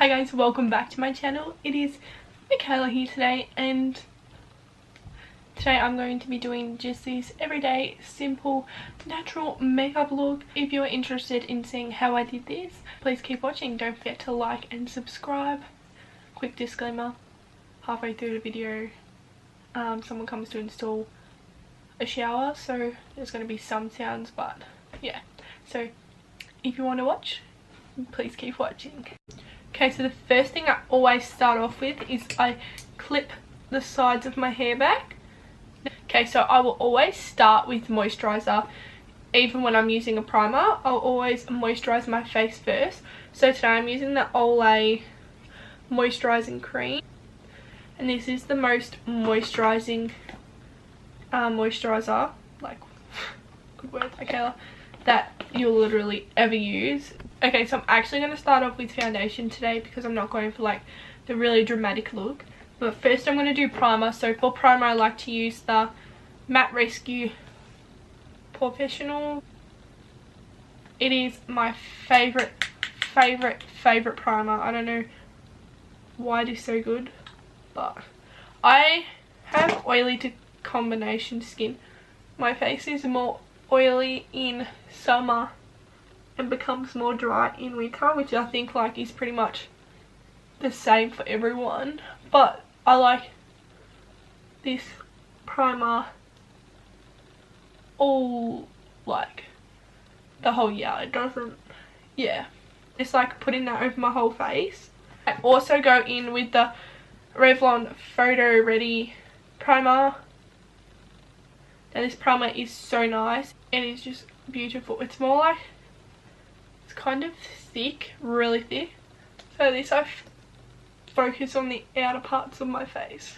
Hi guys, welcome back to my channel. It is Michaela here today, and today I'm going to be doing just this everyday, simple, natural makeup look. If you're interested in seeing how I did this, please keep watching. Don't forget to like and subscribe. Quick disclaimer, halfway through the video someone comes to install a shower, so there's going to be some sounds, but yeah. So if you want to watch, please keep watching. Okay, so the first thing I always start off with is I clip the sides of my hair back. Okay, so I will always start with moisturiser. Even when I'm using a primer, I'll always moisturise my face first. So today I'm using the Olay moisturising cream, and this is the most moisturising moisturiser, like good word, okay, that you'll literally ever use. Okay, so I'm actually going to start off with foundation today because I'm not going for like the really dramatic look. But first I'm going to do primer. So for primer I like to use the Matte Rescue Professional. It is my favorite primer. I don't know why it is so good, but I have oily to combination skin. My face is more oily in summer and becomes more dry in winter, which I think like is pretty much the same for everyone. But I like this primer all like the whole year. It doesn't, yeah, it's like putting that over my whole face. I also go in with the Revlon Photo Ready primer. Now this primer is so nice. It is just beautiful. It's more like, it's kind of thick, really thick. So this I focus on the outer parts of my face,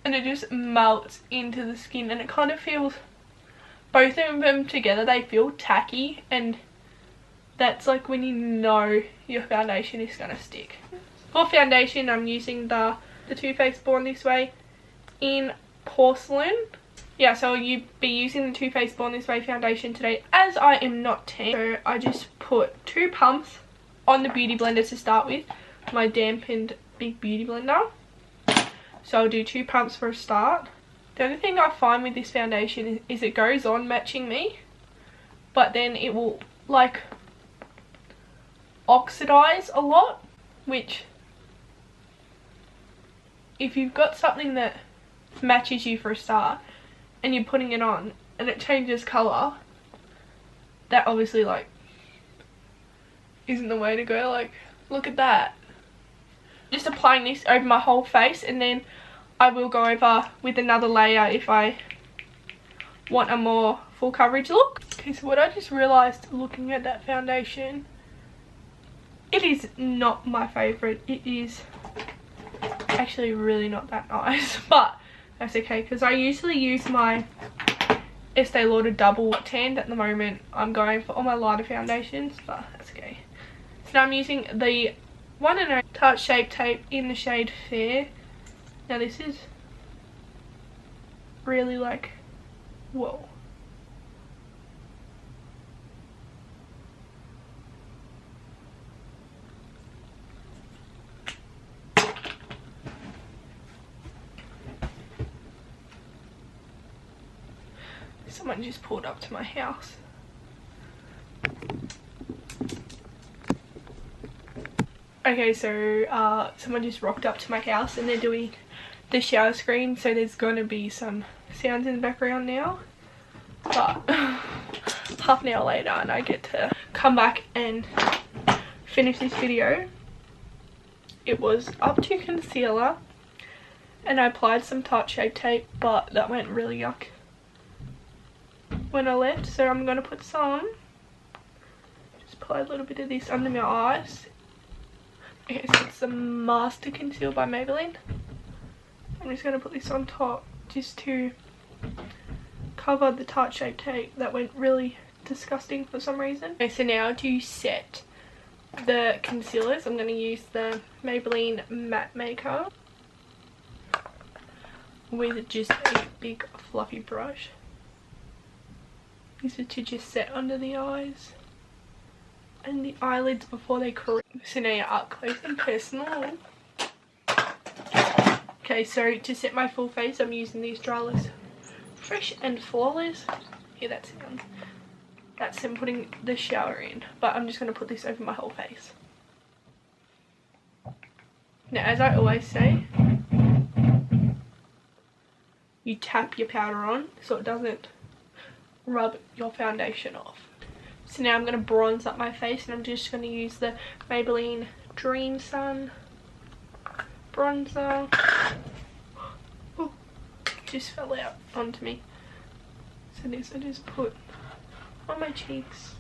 and it just melts into the skin, and it kind of feels, both of them together, they feel tacky, and that's like when you know your foundation is gonna stick. For foundation I'm using the Too Faced Born This Way in Porcelain. Yeah, so you'd be using the Too Faced Born This Way foundation today, as I am not tan. So I just put 2 pumps on the beauty blender to start with, my dampened big beauty blender. So I'll do 2 pumps for a start. The only thing I find with this foundation is it goes on matching me, but then it will like oxidize a lot, which if you've got something that matches you for a start and you're putting it on and it changes colour, that obviously like isn't the way to go. Like, look at that. Just applying this over my whole face, and then I will go over with another layer if I want a more full coverage look. Okay, so what I just realised looking at that foundation, it is not my favourite. It is actually really not that nice, but that's okay because I usually use my Estee Lauder Double Tanned. At the moment I'm going for all my lighter foundations, but that's okay. So now I'm using the 1&0 Tarte Shape Tape in the shade Fair. Now this is really like, whoa. Someone just pulled up to my house. Okay, so someone just rocked up to my house and they're doing the shower screen, so there's gonna be some sounds in the background now. But half an hour later and I get to come back and finish this video. It was up to concealer and I applied some Tarte Shape Tape, but that went really yuck when I left, so I'm gonna put some, just apply a little bit of this under my eyes. Okay, so it's the Master Conceal by Maybelline. I'm just gonna put this on top just to cover the Tarte Shape Tape that went really disgusting for some reason. Okay, so now to set the concealers, I'm gonna use the Maybelline Matte Maker with just a big fluffy brush. This is to just set under the eyes. and the eyelids before they correct. So now you're up close and personal. Okay, so to set my full face, I'm using these Drylless Fresh and Flawless. Hear that sound? That's them putting the shower in, but I'm just going to put this over my whole face. Now, as I always say, you tap your powder on so it doesn't rub your foundation off. So now I'm going to bronze up my face, and I'm just going to use the Maybelline Dream Sun bronzer. Oh, just fell out onto me. So this I just put on my cheeks.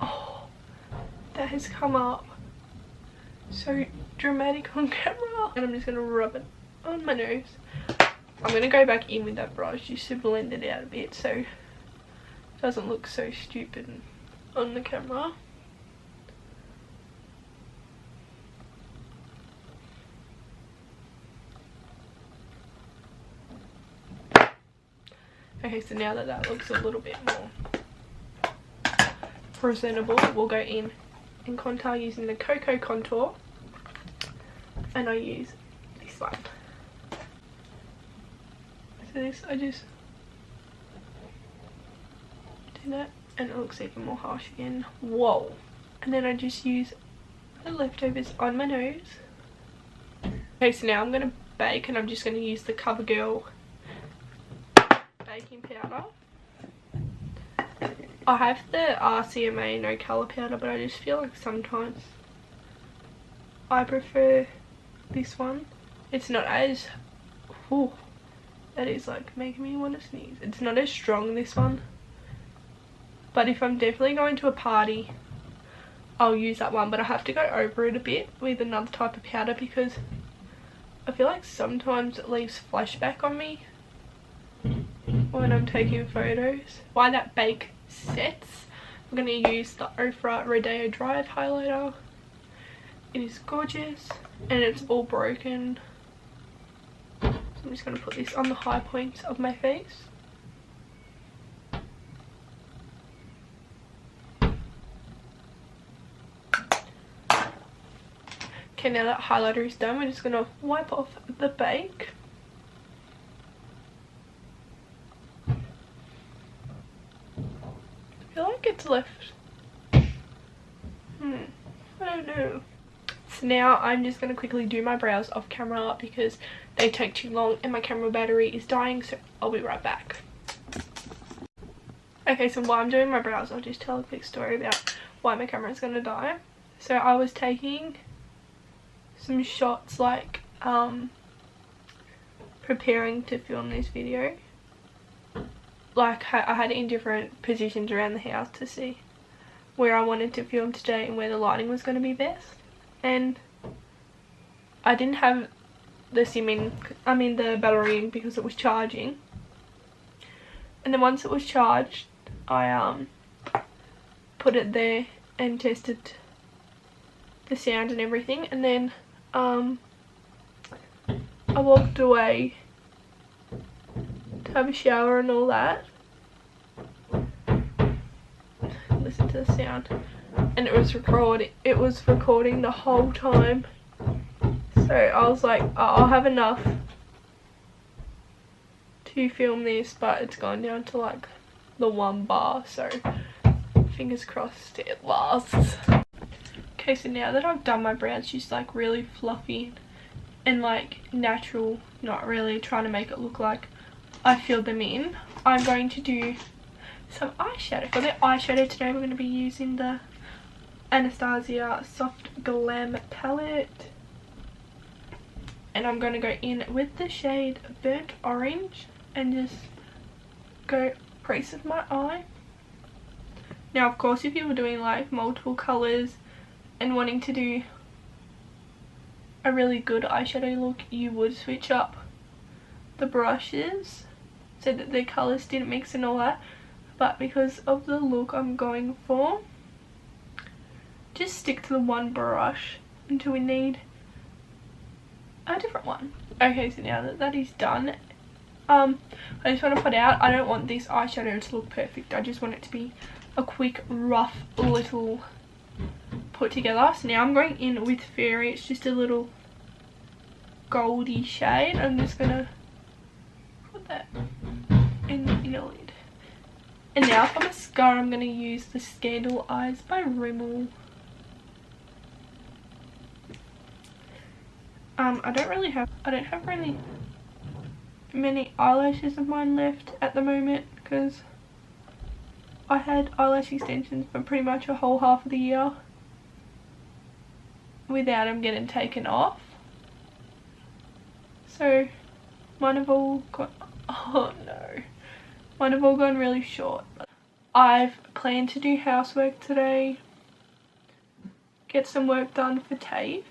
Oh, that has come up so dramatic on camera. And I'm just going to rub it on my nose. I'm going to go back in with that brush just to blend it out a bit so it doesn't look so stupid on the camera. Okay, so now that that looks a little bit more presentable, we'll go in and contour using the Cocoa Contour, and I use this one. So this, I just do that and it looks even more harsh again. Whoa! And then I just use the leftovers on my nose. Okay, so now I'm going to bake, and I'm just going to use the CoverGirl baking powder. I have the RCMA no colour powder, but I just feel like sometimes I prefer this one. It's not as, whew, that is like making me want to sneeze. It's not as strong, this one, but if I'm definitely going to a party, I'll use that one. But I have to go over it a bit with another type of powder because I feel like sometimes it leaves flashback on me when I'm taking photos. While that bake sets, I'm going to use the Ofra Rodeo Drive highlighter. It is gorgeous and it's all broken. So I'm just going to put this on the high points of my face. Okay, now that highlighter is done, we're just going to wipe off the bake. I feel like it's left. I don't know. So now I'm just going to quickly do my brows off camera because they take too long and my camera battery is dying, so I'll be right back. Okay, so while I'm doing my brows, I'll just tell a quick story about why my camera is going to die. So I was taking some shots like preparing to film this video. Like I had it in different positions around the house to see where I wanted to film today and where the lighting was going to be best. And I didn't have the the battery in because it was charging. And then once it was charged, I put it there and tested the sound and everything. And then I walked away to have a shower and all that. Listen to the sound. And it was recording the whole time. So I was like, oh, I'll have enough to film this, but it's gone down to like the 1 bar, so fingers crossed it lasts. Okay, so now that I've done my brows just like really fluffy and like natural, not really trying to make it look like I filled them in, I'm going to do some eyeshadow. For the eyeshadow today, we're going to be using the Anastasia Soft Glam palette, and I'm going to go in with the shade Burnt Orange and just go crease of my eye. Now of course, if you were doing like multiple colours and wanting to do a really good eyeshadow look, you would switch up the brushes so that the colours didn't mix and all that, but because of the look I'm going for, just stick to the one brush until we need a different one. Okay, so now that that is done, I just want to put out, I don't want this eyeshadow to look perfect. I just want it to be a quick, rough little put together. So now I'm going in with Fairy. It's just a little goldy shade. I'm just going to put that in the inner lid. And now for mascara, I'm going to use the Scandal Eyes by Rimmel. I don't have really many eyelashes of mine left at the moment because I had eyelash extensions for pretty much a whole half of the year without them getting taken off. So mine have all got, oh no, mine have all gone really short. I've planned to do housework today, get some work done for TAFE.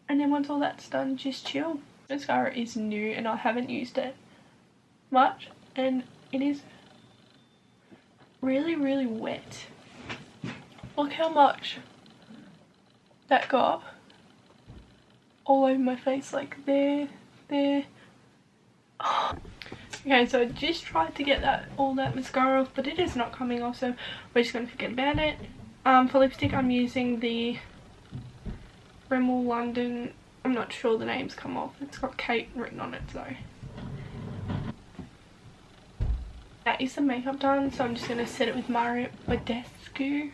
And then once all that's done, just chill. Mascara is new and I haven't used it much and it is really, really wet. Look how much that got all over my face, like there. Oh. Okay, so I just tried to get all that mascara off, but it is not coming off, so we're just going to forget about it. For lipstick, I'm using the Rimmel London, I'm not sure the name's come off, it's got Kate written on it though. That is the makeup done, so I'm just going to set it with my Badescu.